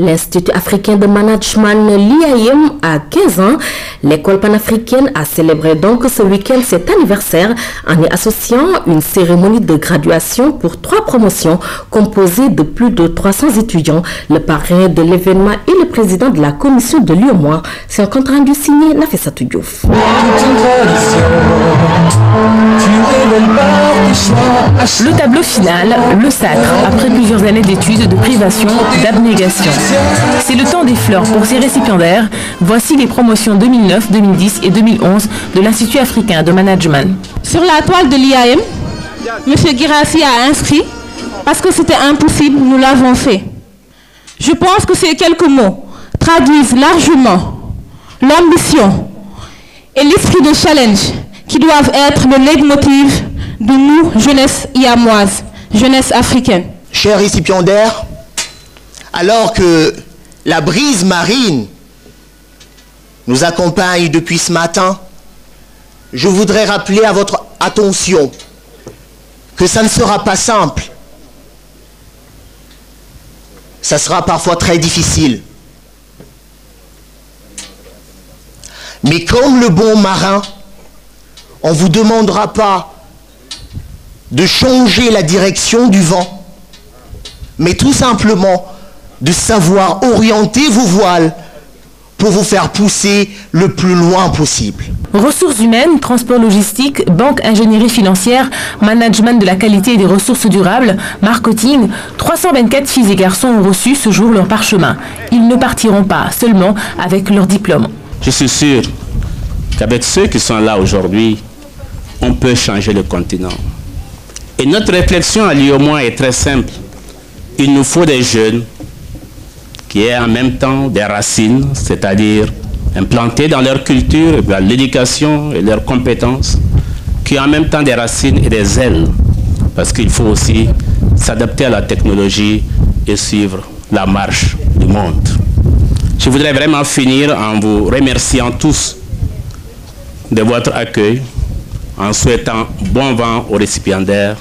L'Institut africain de management, l'IAM, a 15 ans. L'école panafricaine a célébré donc ce week-end cet anniversaire en y associant une cérémonie de graduation pour 3 promotions composées de plus de 300 étudiants. Le parrain de l'événement et le président de la commission de l'UEMOA. C'est un compte rendu signé Nafissatou Diouf. Le tableau final, le sacre, après plusieurs années d'études, de privation, d'abnégation. C'est le temps des fleurs pour ces récipiendaires. Voici les promotions 2009, 2010 et 2011 de l'Institut africain de management. Sur la toile de l'IAM, M. Guirassy a inscrit « Parce que c'était impossible, nous l'avons fait ». Je pense que ces quelques mots traduisent largement l'ambition et l'esprit de challenge qui doivent être le leitmotiv de nous, jeunesse iamoise, jeunesse africaine. Chers récipiendaires, alors que la brise marine nous accompagne depuis ce matin, je voudrais rappeler à votre attention que ça ne sera pas simple. Ça sera parfois très difficile. Mais comme le bon marin, on ne vous demandera pas de changer la direction du vent, mais tout simplement de savoir orienter vos voiles pour vous faire pousser le plus loin possible. Ressources humaines, transport logistique, banque ingénierie financière, management de la qualité et des ressources durables, marketing, 324 filles et garçons ont reçu ce jour leur parchemin. Ils ne partiront pas seulement avec leur diplôme. Je suis sûr qu'avec ceux qui sont là aujourd'hui, on peut changer le continent. Et notre réflexion à l'UEMOA est très simple. Il nous faut des jeunes qui aient en même temps des racines, c'est-à-dire implantés dans leur culture, dans l'éducation et leurs compétences, qui ont en même temps des racines et des ailes, parce qu'il faut aussi s'adapter à la technologie et suivre la marche du monde. Je voudrais vraiment finir en vous remerciant tous de votre accueil, en souhaitant bon vent aux récipiendaires.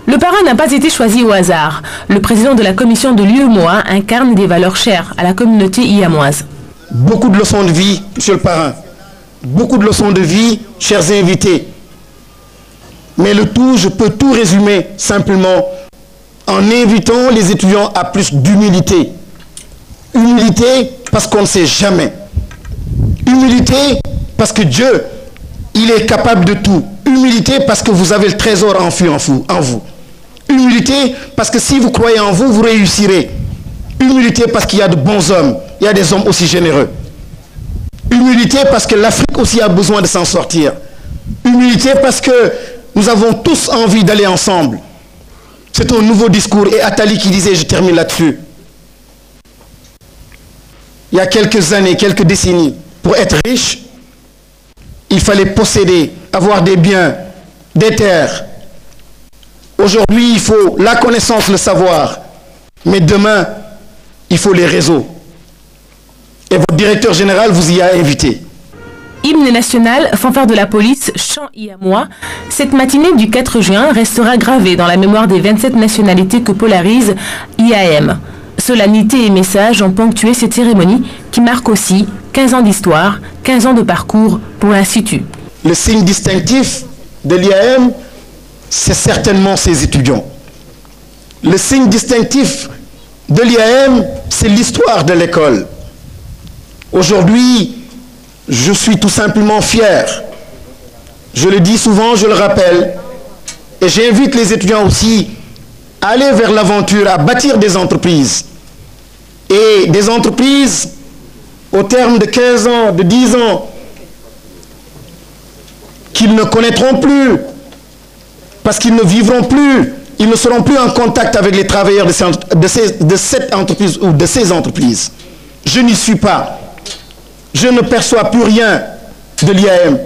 Le parrain n'a pas été choisi au hasard. Le président de la commission de l'UEMOA incarne des valeurs chères à la communauté iamoise. Beaucoup de leçons de vie, monsieur le parrain. Beaucoup de leçons de vie, chers invités. Mais le tout, je peux tout résumer simplement en invitant les étudiants à plus d'humilité. Humilité parce qu'on ne sait jamais. Humilité parce que Dieu, il est capable de tout. Humilité parce que vous avez le trésor enfui en vous. Humilité parce que si vous croyez en vous, vous réussirez. Humilité parce qu'il y a de bons hommes. Il y a des hommes aussi généreux. Humilité parce que l'Afrique aussi a besoin de s'en sortir. Humilité parce que nous avons tous envie d'aller ensemble. C'est un nouveau discours. Et Attali qui disait, je termine là-dessus. Il y a quelques années, quelques décennies, pour être riche, il fallait posséder, avoir des biens, des terres. Aujourd'hui, il faut la connaissance, le savoir. Mais demain, il faut les réseaux. Et votre directeur général vous y a invité. Hymne national, fanfare de la police, chant iamois. Cette matinée du 4 juin restera gravée dans la mémoire des 27 nationalités que polarise IAM. Solennité et messages ont ponctué cette cérémonie qui marque aussi 15 ans d'histoire, 15 ans de parcours pour l'Institut. Le signe distinctif de l'IAM, c'est certainement ses étudiants. Le signe distinctif de l'IAM, c'est l'histoire de l'école. Aujourd'hui, je suis tout simplement fier. Je le dis souvent, je le rappelle, et j'invite les étudiants aussi à aller vers l'aventure, à bâtir des entreprises. Et des entreprises, au terme de 15 ans, de 10 ans, qu'ils ne connaîtront plus, parce qu'ils ne vivront plus, ils ne seront plus en contact avec les travailleurs de cette entreprise ou de ces entreprises. Je n'y suis pas. Je ne perçois plus rien de l'IAM.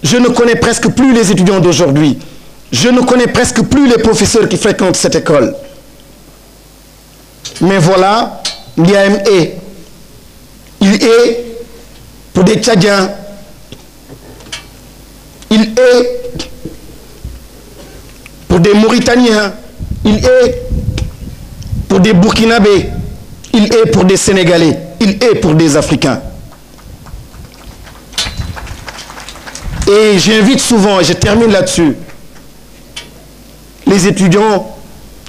Je ne connais presque plus les étudiants d'aujourd'hui. Je ne connais presque plus les professeurs qui fréquentent cette école. Mais voilà, l'IAM est. Il est pour des Tchadiens. Il est pour des Mauritaniens. Il est pour des Burkinabés. il est pour des Sénégalais, il est pour des Africains. Et j'invite souvent, et je termine là-dessus, les étudiants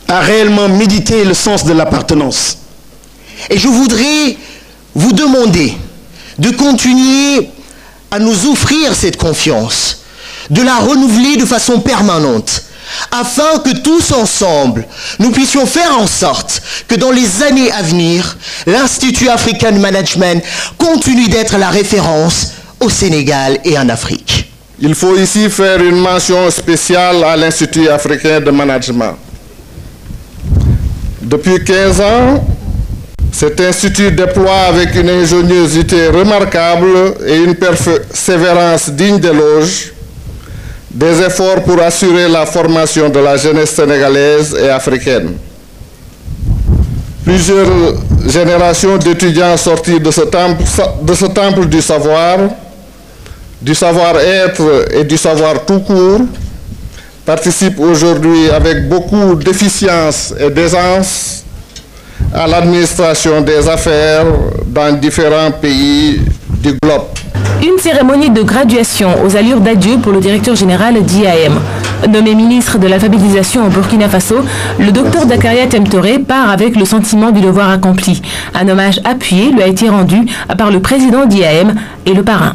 à réellement méditer le sens de l'appartenance. Et je voudrais vous demander de continuer à nous offrir cette confiance, de la renouveler de façon permanente, afin que tous ensemble, nous puissions faire en sorte que dans les années à venir, l'Institut Africain de Management continue d'être la référence au Sénégal et en Afrique. Il faut ici faire une mention spéciale à l'Institut Africain de Management. Depuis 15 ans, cet institut déploie avec une ingéniosité remarquable et une persévérance digne d'éloge des efforts pour assurer la formation de la jeunesse sénégalaise et africaine. Plusieurs générations d'étudiants sortis de ce temple du savoir-être et du savoir tout court, participent aujourd'hui avec beaucoup d'efficience et d'aisance à l'administration des affaires dans différents pays du globe. Une cérémonie de graduation aux allures d'adieu pour le directeur général d'IAM. Nommé ministre de l'alphabétisation au Burkina Faso, le docteur Dakaria Temtore part avec le sentiment du devoir accompli. Un hommage appuyé lui a été rendu par le président d'IAM et le parrain.